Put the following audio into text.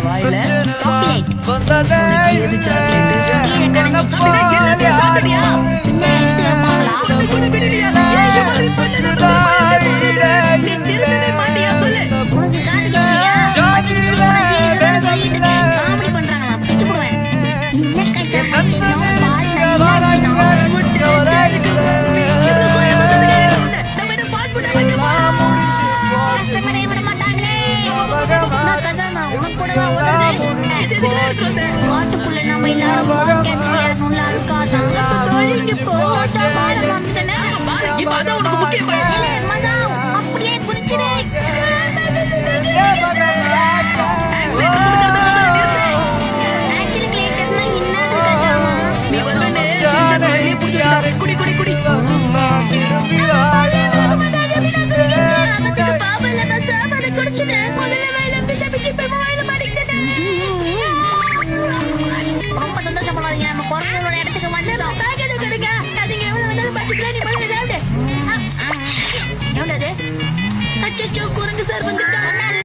வாயில சாக்லேட் வந்ததே எது சாக்லேட் காட்டுக்குள்ள நம்ம எல்லாரும் அப்படியே புரிச்சுடு. ரொம்ப சந்தோஷப்படாதீங்க, நம்ம பிறந்தவங்களோட இடத்துக்கு வந்துடும். எவ்வளவு அச்சோ குரங்கு சார் வந்துட்டா.